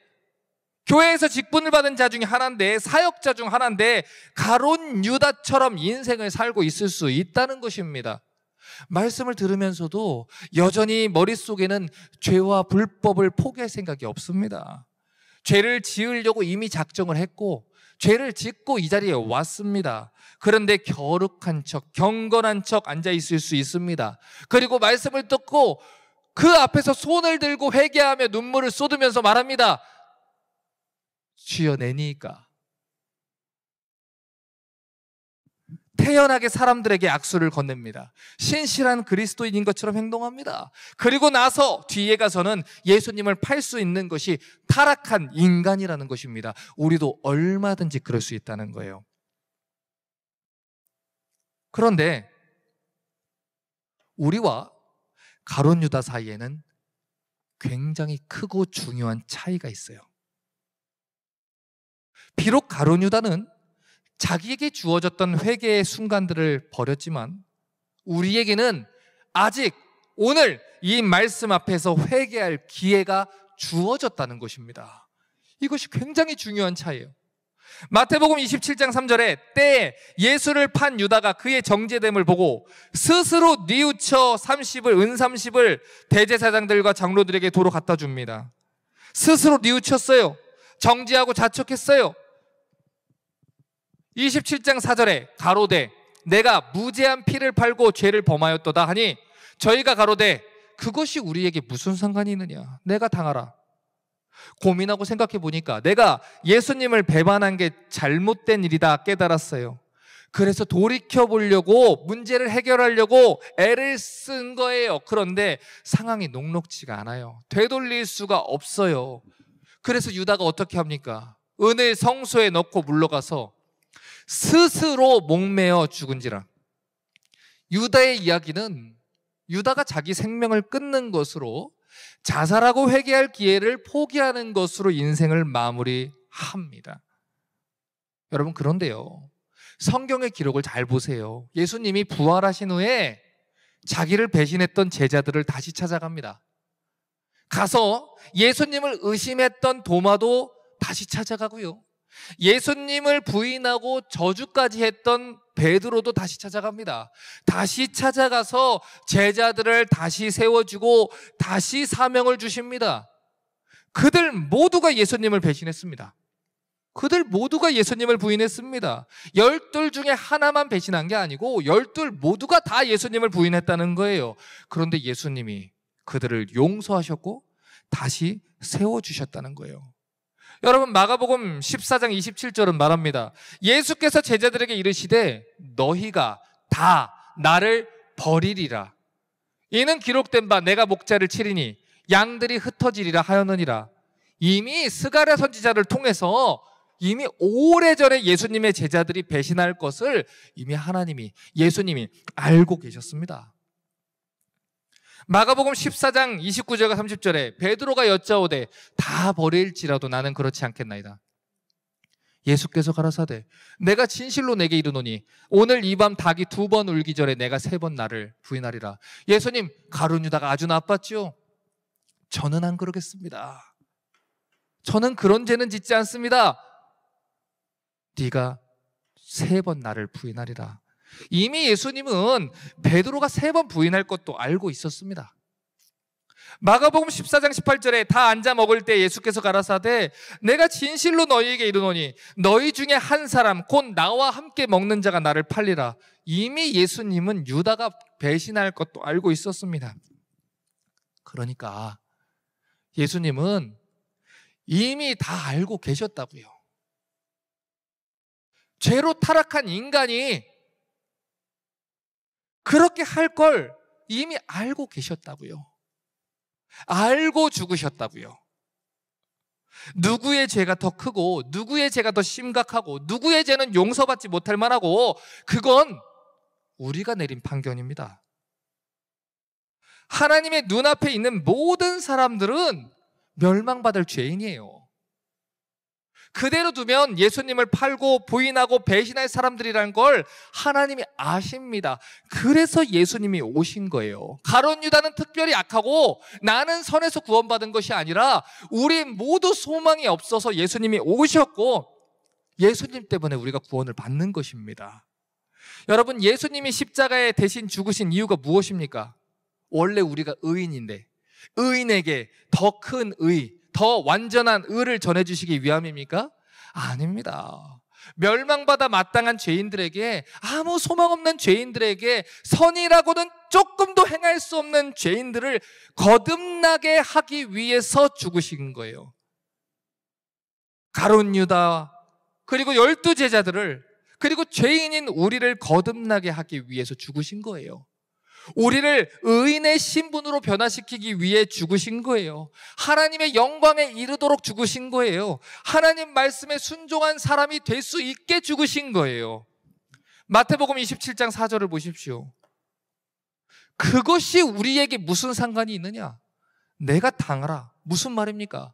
교회에서 직분을 받은 자 중에 하나인데, 사역자 중 하나인데 가룟 유다처럼 인생을 살고 있을 수 있다는 것입니다. 말씀을 들으면서도 여전히 머릿속에는 죄와 불법을 포기할 생각이 없습니다. 죄를 지으려고 이미 작정을 했고 죄를 짓고 이 자리에 왔습니다. 그런데 거룩한 척, 경건한 척 앉아 있을 수 있습니다. 그리고 말씀을 듣고 그 앞에서 손을 들고 회개하며 눈물을 쏟으면서 말합니다. 주여 내니까. 태연하게 사람들에게 악수를 건넵니다. 신실한 그리스도인인 것처럼 행동합니다. 그리고 나서 뒤에 가서는 예수님을 팔 수 있는 것이 타락한 인간이라는 것입니다. 우리도 얼마든지 그럴 수 있다는 거예요. 그런데 우리와 가룟 유다 사이에는 굉장히 크고 중요한 차이가 있어요. 비록 가룟 유다는 자기에게 주어졌던 회개의 순간들을 버렸지만 우리에게는 아직 오늘 이 말씀 앞에서 회개할 기회가 주어졌다는 것입니다. 이것이 굉장히 중요한 차이예요. 마태복음 27장 3절에 때에 예수를 판 유다가 그의 정죄됨을 보고 스스로 뉘우쳐 30을 은 30을 대제사장들과 장로들에게 도로 갖다 줍니다. 스스로 뉘우쳤어요. 정죄하고 자척했어요. 27장 4절에 가로되 내가 무죄한 피를 팔고 죄를 범하였도다 하니 저희가 가로되 그것이 우리에게 무슨 상관이 있느냐. 내가 당하라. 고민하고 생각해 보니까 내가 예수님을 배반한 게 잘못된 일이다 깨달았어요. 그래서 돌이켜 보려고 문제를 해결하려고 애를 쓴 거예요. 그런데 상황이 녹록지가 않아요. 되돌릴 수가 없어요. 그래서 유다가 어떻게 합니까? 은을 성소에 넣고 물러가서 스스로 목매어 죽은지라. 유다의 이야기는 유다가 자기 생명을 끊는 것으로 자살하고 회개할 기회를 포기하는 것으로 인생을 마무리합니다. 여러분, 그런데요, 성경의 기록을 잘 보세요. 예수님이 부활하신 후에 자기를 배신했던 제자들을 다시 찾아갑니다. 가서 예수님을 의심했던 도마도 다시 찾아가고요, 예수님을 부인하고 저주까지 했던 베드로도 다시 찾아갑니다. 다시 찾아가서 제자들을 다시 세워주고 다시 사명을 주십니다. 그들 모두가 예수님을 배신했습니다. 그들 모두가 예수님을 부인했습니다. 12 중에 하나만 배신한 게 아니고 12 모두가 다 예수님을 부인했다는 거예요. 그런데 예수님이 그들을 용서하셨고 다시 세워주셨다는 거예요. 여러분, 마가복음 14장 27절은 말합니다. 예수께서 제자들에게 이르시되 너희가 다 나를 버리리라. 이는 기록된 바 내가 목자를 치리니 양들이 흩어지리라 하였느니라. 이미 스가랴 선지자를 통해서 이미 오래전에 예수님의 제자들이 배신할 것을 이미 하나님이, 예수님이 알고 계셨습니다. 마가복음 14장 29절과 30절에 베드로가 여짜오되 다 버릴지라도 나는 그렇지 않겠나이다. 예수께서 가라사대 내가 진실로 내게 이르노니 오늘 이 밤 닭이 2번 울기 전에 내가 3번 나를 부인하리라. 예수님, 가룟 유다가 아주 나빴죠? 저는 안 그러겠습니다. 저는 그런 죄는 짓지 않습니다. 네가 3번 나를 부인하리라. 이미 예수님은 베드로가 3번 부인할 것도 알고 있었습니다. 마가복음 14장 18절에 다 앉아 먹을 때 예수께서 가라사대 내가 진실로 너희에게 이르노니 너희 중에 한 사람 곧 나와 함께 먹는 자가 나를 팔리라. 이미 예수님은 유다가 배신할 것도 알고 있었습니다. 그러니까 예수님은 이미 다 알고 계셨다고요. 죄로 타락한 인간이 그렇게 할 걸 이미 알고 계셨다고요. 알고 죽으셨다고요. 누구의 죄가 더 크고 누구의 죄가 더 심각하고 누구의 죄는 용서받지 못할 만하고 그건 우리가 내린 판결입니다. 하나님의 눈앞에 있는 모든 사람들은 멸망받을 죄인이에요. 그대로 두면 예수님을 팔고 부인하고 배신할 사람들이라는 걸 하나님이 아십니다. 그래서 예수님이 오신 거예요. 가룟 유다는 특별히 악하고 나는 선에서 구원받은 것이 아니라 우리 모두 소망이 없어서 예수님이 오셨고 예수님 때문에 우리가 구원을 받는 것입니다. 여러분, 예수님이 십자가에 대신 죽으신 이유가 무엇입니까? 원래 우리가 의인인데 의인에게 더 큰 의, 더 완전한 의를 전해주시기 위함입니까? 아닙니다. 멸망받아 마땅한 죄인들에게, 아무 소망 없는 죄인들에게, 선이라고는 조금도 행할 수 없는 죄인들을 거듭나게 하기 위해서 죽으신 거예요. 가룟 유다 그리고 12제자들을, 그리고 죄인인 우리를 거듭나게 하기 위해서 죽으신 거예요. 우리를 의인의 신분으로 변화시키기 위해 죽으신 거예요. 하나님의 영광에 이르도록 죽으신 거예요. 하나님 말씀에 순종한 사람이 될 수 있게 죽으신 거예요. 마태복음 27장 4절을 보십시오. 그것이 우리에게 무슨 상관이 있느냐? 내가 당하라. 무슨 말입니까?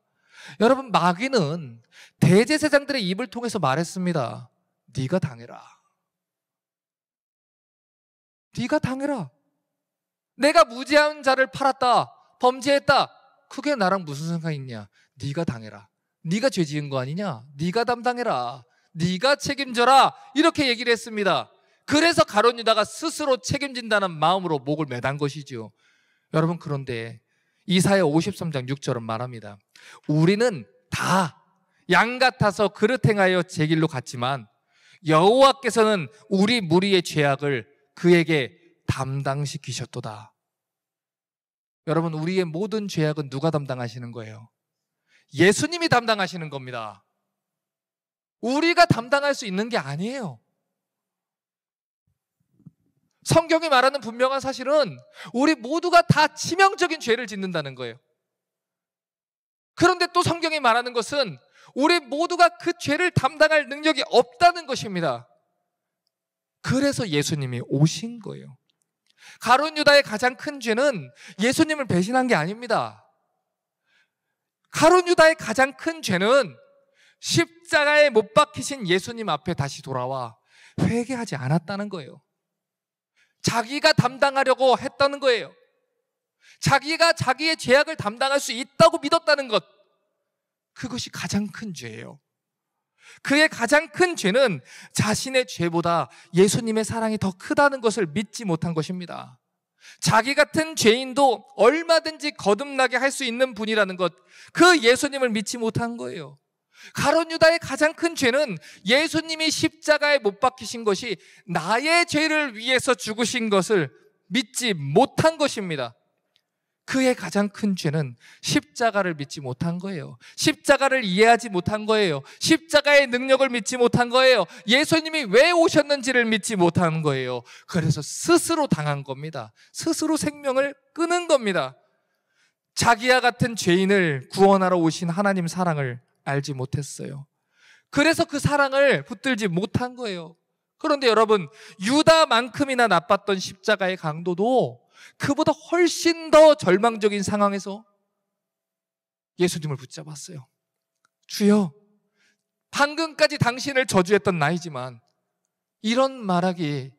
여러분, 마귀는 대제사장들의 입을 통해서 말했습니다. 네가 당해라. 네가 당해라. 내가 무죄한 자를 팔았다, 범죄했다. 그게 나랑 무슨 상관이 있냐? 네가 당해라. 네가 죄 지은 거 아니냐? 네가 담당해라. 네가 책임져라. 이렇게 얘기를 했습니다. 그래서 가룟 유다가 스스로 책임진다는 마음으로 목을 매단 것이죠. 여러분, 그런데 이사야 53장 6절은 말합니다. 우리는 다 양 같아서 그릇 행하여 제 길로 갔지만 여호와께서는 우리 무리의 죄악을 그에게 담당시키셨도다. 여러분, 우리의 모든 죄악은 누가 담당하시는 거예요? 예수님이 담당하시는 겁니다. 우리가 담당할 수 있는 게 아니에요. 성경이 말하는 분명한 사실은 우리 모두가 다 치명적인 죄를 짓는다는 거예요. 그런데 또 성경이 말하는 것은 우리 모두가 그 죄를 담당할 능력이 없다는 것입니다. 그래서 예수님이 오신 거예요. 가룟 유다의 가장 큰 죄는 예수님을 배신한 게 아닙니다. 가룟 유다의 가장 큰 죄는 십자가에 못 박히신 예수님 앞에 다시 돌아와 회개하지 않았다는 거예요. 자기가 담당하려고 했다는 거예요. 자기가 자기의 죄악을 담당할 수 있다고 믿었다는 것, 그것이 가장 큰 죄예요. 그의 가장 큰 죄는 자신의 죄보다 예수님의 사랑이 더 크다는 것을 믿지 못한 것입니다. 자기 같은 죄인도 얼마든지 거듭나게 할 수 있는 분이라는 것, 그 예수님을 믿지 못한 거예요. 가룟 유다의 가장 큰 죄는 예수님이 십자가에 못 박히신 것이 나의 죄를 위해서 죽으신 것을 믿지 못한 것입니다. 그의 가장 큰 죄는 십자가를 믿지 못한 거예요. 십자가를 이해하지 못한 거예요. 십자가의 능력을 믿지 못한 거예요. 예수님이 왜 오셨는지를 믿지 못한 거예요. 그래서 스스로 당한 겁니다. 스스로 생명을 끊은 겁니다. 자기와 같은 죄인을 구원하러 오신 하나님 사랑을 알지 못했어요. 그래서 그 사랑을 붙들지 못한 거예요. 그런데 여러분, 유다만큼이나 나빴던 십자가의 강도도 그보다 훨씬 더 절망적인 상황에서 예수님을 붙잡았어요. 주여, 방금까지 당신을 저주했던 나이지만 이런 말하기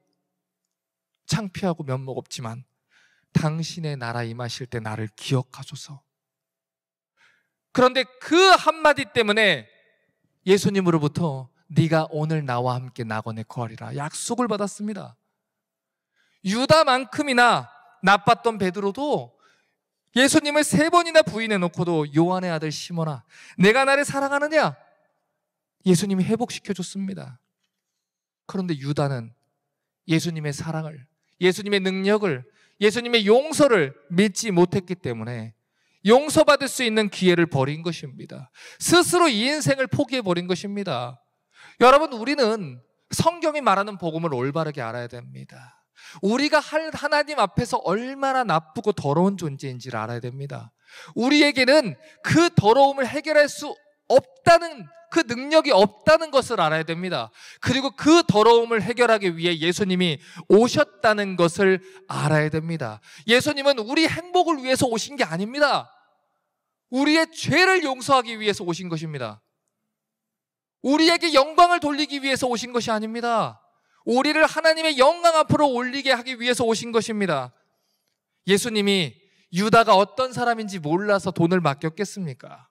창피하고 면목 없지만 당신의 나라 임하실 때 나를 기억하소서. 그런데 그 한마디 때문에 예수님으로부터 네가 오늘 나와 함께 낙원에 거하리라 약속을 받았습니다. 유다만큼이나 나빴던 베드로도 예수님을 3번이나 부인해 놓고도 요한의 아들 시몬아, 내가 나를 사랑하느냐? 예수님이 회복시켜 줬습니다. 그런데 유다는 예수님의 사랑을, 예수님의 능력을, 예수님의 용서를 믿지 못했기 때문에 용서받을 수 있는 기회를 버린 것입니다. 스스로 이 인생을 포기해버린 것입니다. 여러분, 우리는 성경이 말하는 복음을 올바르게 알아야 됩니다. 우리가 하나님 앞에서 얼마나 나쁘고 더러운 존재인지를 알아야 됩니다. 우리에게는 그 더러움을 해결할 수 없다는, 그 능력이 없다는 것을 알아야 됩니다. 그리고 그 더러움을 해결하기 위해 예수님이 오셨다는 것을 알아야 됩니다. 예수님은 우리 행복을 위해서 오신 게 아닙니다. 우리의 죄를 용서하기 위해서 오신 것입니다. 우리에게 영광을 돌리기 위해서 오신 것이 아닙니다. 우리를 하나님의 영광 앞으로 올리게 하기 위해서 오신 것입니다. 예수님이 유다가 어떤 사람인지 몰라서 돈을 맡겼겠습니까?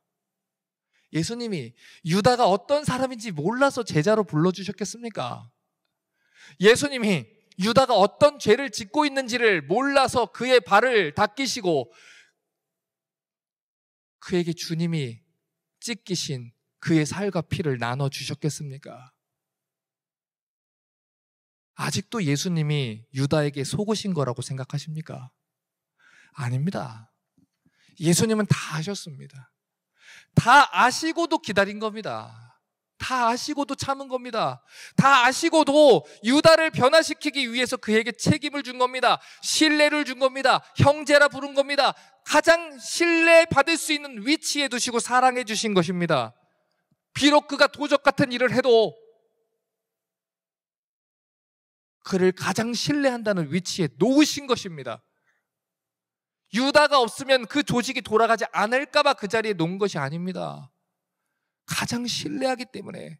예수님이 유다가 어떤 사람인지 몰라서 제자로 불러주셨겠습니까? 예수님이 유다가 어떤 죄를 짓고 있는지를 몰라서 그의 발을 닦이시고 그에게 주님이 찢기신 그의 살과 피를 나눠주셨겠습니까? 아직도 예수님이 유다에게 속으신 거라고 생각하십니까? 아닙니다. 예수님은 다 아셨습니다. 다 아시고도 기다린 겁니다. 다 아시고도 참은 겁니다. 다 아시고도 유다를 변화시키기 위해서 그에게 책임을 준 겁니다. 신뢰를 준 겁니다. 형제라 부른 겁니다. 가장 신뢰받을 수 있는 위치에 두시고 사랑해 주신 것입니다. 비록 그가 도적 같은 일을 해도 그를 가장 신뢰한다는 위치에 놓으신 것입니다. 유다가 없으면 그 조직이 돌아가지 않을까 봐 그 자리에 놓은 것이 아닙니다. 가장 신뢰하기 때문에,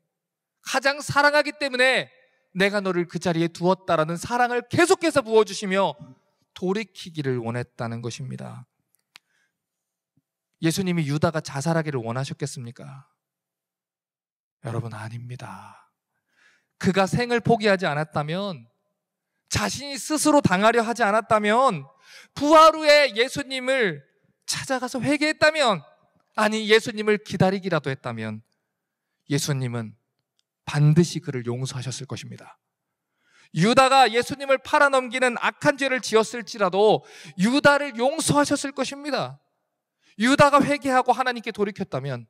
가장 사랑하기 때문에 내가 너를 그 자리에 두었다라는 사랑을 계속해서 부어주시며 돌이키기를 원했다는 것입니다. 예수님이 유다가 자살하기를 원하셨겠습니까? 여러분, 아닙니다. 그가 생을 포기하지 않았다면, 자신이 스스로 당하려 하지 않았다면, 부활 후에 예수님을 찾아가서 회개했다면, 아니 예수님을 기다리기라도 했다면 예수님은 반드시 그를 용서하셨을 것입니다. 유다가 예수님을 팔아넘기는 악한 죄를 지었을지라도 유다를 용서하셨을 것입니다. 유다가 회개하고 하나님께 돌이켰다면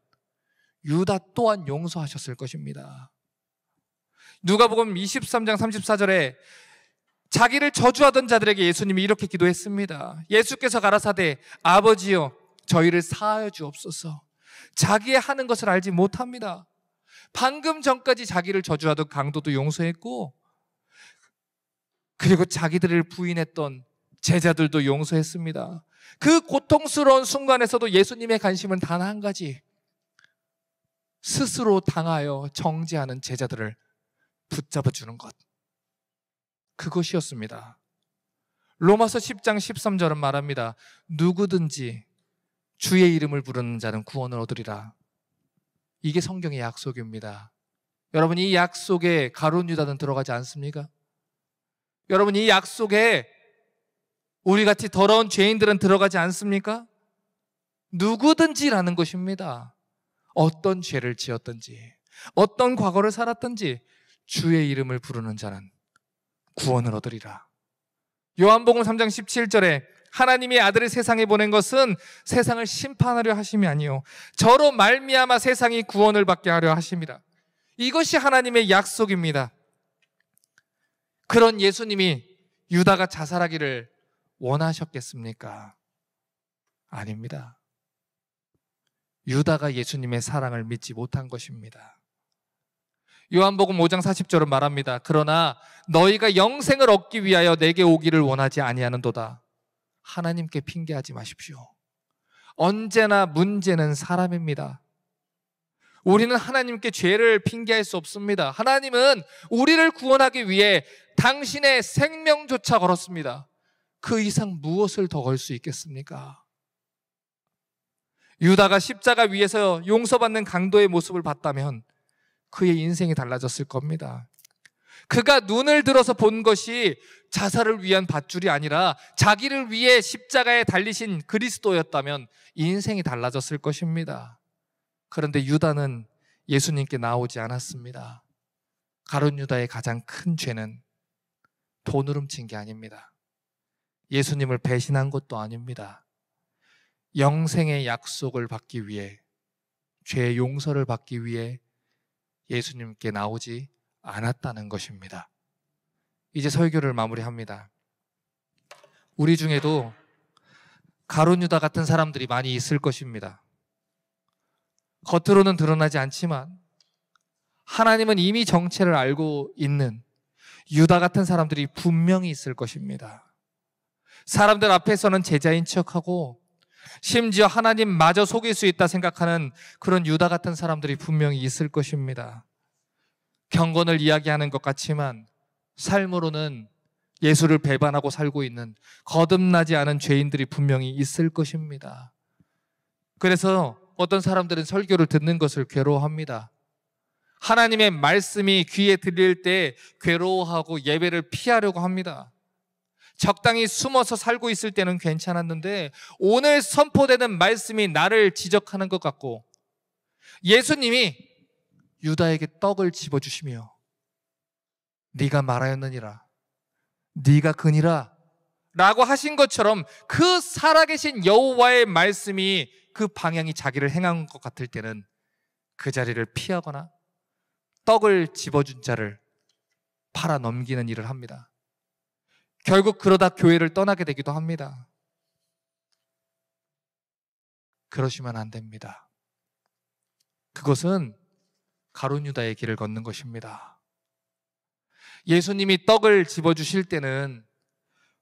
유다 또한 용서하셨을 것입니다. 누가복음 23장 34절에 자기를 저주하던 자들에게 예수님이 이렇게 기도했습니다. 예수께서 가라사대 아버지여 저희를 사하여 주옵소서. 자기의 하는 것을 알지 못합니다. 방금 전까지 자기를 저주하던 강도도 용서했고 그리고 자기들을 부인했던 제자들도 용서했습니다. 그 고통스러운 순간에서도 예수님의 관심은 단 한 가지, 스스로 당하여 정죄하는 제자들을 붙잡아주는 것, 그것이었습니다. 로마서 10장 13절은 말합니다. 누구든지 주의 이름을 부르는 자는 구원을 얻으리라. 이게 성경의 약속입니다. 여러분, 이 약속에 가룟 유다는 들어가지 않습니까? 여러분, 이 약속에 우리같이 더러운 죄인들은 들어가지 않습니까? 누구든지라는 것입니다. 어떤 죄를 지었든지 어떤 과거를 살았든지 주의 이름을 부르는 자는 구원을 얻으리라. 요한복음 3장 17절에 하나님의 아들을 세상에 보낸 것은 세상을 심판하려 하심이 아니요 저로 말미암아 세상이 구원을 받게 하려 하심이라. 이것이 하나님의 약속입니다. 그런 예수님이 유다가 자살하기를 원하셨겠습니까? 아닙니다. 유다가 예수님의 사랑을 믿지 못한 것입니다. 요한복음 5장 40절은 말합니다. 그러나 너희가 영생을 얻기 위하여 내게 오기를 원하지 아니하는도다. 하나님께 핑계하지 마십시오. 언제나 문제는 사람입니다. 우리는 하나님께 죄를 핑계할 수 없습니다. 하나님은 우리를 구원하기 위해 당신의 생명조차 걸었습니다. 그 이상 무엇을 더 걸 수 있겠습니까? 유다가 십자가 위에서 용서받는 강도의 모습을 봤다면 그의 인생이 달라졌을 겁니다. 그가 눈을 들어서 본 것이 자살을 위한 밧줄이 아니라 자기를 위해 십자가에 달리신 그리스도였다면 인생이 달라졌을 것입니다. 그런데 유다는 예수님께 나오지 않았습니다. 가룟 유다의 가장 큰 죄는 돈을 훔친 게 아닙니다. 예수님을 배신한 것도 아닙니다. 영생의 약속을 받기 위해, 죄의 용서를 받기 위해 예수님께 나오지 않았다는 것입니다. 이제 설교를 마무리합니다. 우리 중에도 가룟 유다 같은 사람들이 많이 있을 것입니다. 겉으로는 드러나지 않지만 하나님은 이미 정체를 알고 있는 유다 같은 사람들이 분명히 있을 것입니다. 사람들 앞에서는 제자인 척하고 심지어 하나님마저 속일 수 있다 생각하는 그런 유다 같은 사람들이 분명히 있을 것입니다. 경건을 이야기하는 것 같지만 삶으로는 예수를 배반하고 살고 있는 거듭나지 않은 죄인들이 분명히 있을 것입니다. 그래서 어떤 사람들은 설교를 듣는 것을 괴로워합니다. 하나님의 말씀이 귀에 들릴 때 괴로워하고 예배를 피하려고 합니다. 적당히 숨어서 살고 있을 때는 괜찮았는데 오늘 선포되는 말씀이 나를 지적하는 것 같고, 예수님이 유다에게 떡을 집어주시며 네가 말하였느니라, 네가 그니라 라고 하신 것처럼 그 살아계신 여호와의 말씀이 그 방향이 자기를 행한 것 같을 때는 그 자리를 피하거나 떡을 집어준 자를 팔아 넘기는 일을 합니다. 결국 그러다 교회를 떠나게 되기도 합니다. 그러시면 안 됩니다. 그것은 가룟 유다의 길을 걷는 것입니다. 예수님이 떡을 집어주실 때는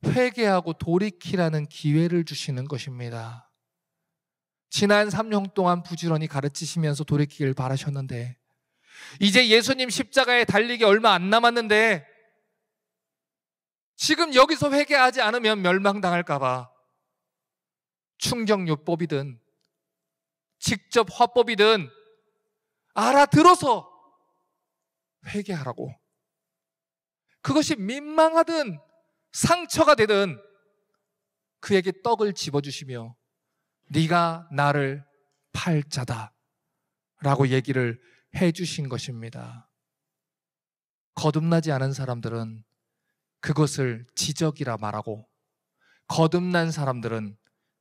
회개하고 돌이키라는 기회를 주시는 것입니다. 지난 3년 동안 부지런히 가르치시면서 돌이키길 바라셨는데 이제 예수님 십자가에 달리기 얼마 안 남았는데 지금 여기서 회개하지 않으면 멸망당할까 봐 충격요법이든 직접 화법이든 알아들어서 회개하라고, 그것이 민망하든 상처가 되든 그에게 떡을 집어주시며 네가 나를 팔 자다 라고 얘기를 해주신 것입니다. 거듭나지 않은 사람들은 그것을 지적이라 말하고, 거듭난 사람들은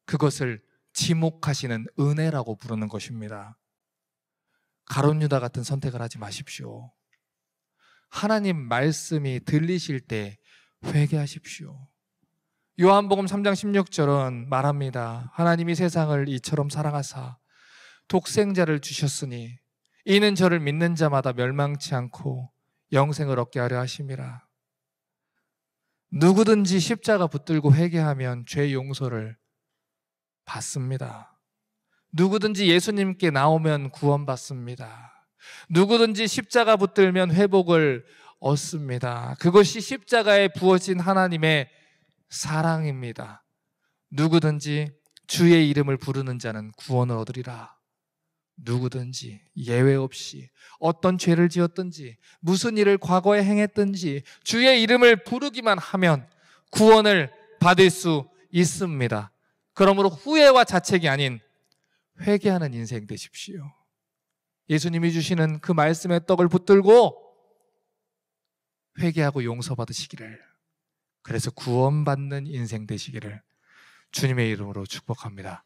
그것을 지목하시는 은혜라고 부르는 것입니다. 가룟 유다 같은 선택을 하지 마십시오. 하나님 말씀이 들리실 때 회개하십시오. 요한복음 3장 16절은 말합니다. 하나님이 세상을 이처럼 사랑하사 독생자를 주셨으니 이는 저를 믿는 자마다 멸망치 않고 영생을 얻게 하려 하심이라. 누구든지 십자가 붙들고 회개하면 죄 용서를 받습니다. 누구든지 예수님께 나오면 구원받습니다. 누구든지 십자가 붙들면 회복을 얻습니다. 그것이 십자가에 부어진 하나님의 사랑입니다. 누구든지 주의 이름을 부르는 자는 구원을 얻으리라. 누구든지 예외 없이 어떤 죄를 지었든지 무슨 일을 과거에 행했든지 주의 이름을 부르기만 하면 구원을 받을 수 있습니다. 그러므로 후회와 자책이 아닌 회개하는 인생 되십시오. 예수님이 주시는 그 말씀의 떡을 붙들고 회개하고 용서받으시기를, 그래서 구원받는 인생 되시기를 주님의 이름으로 축복합니다.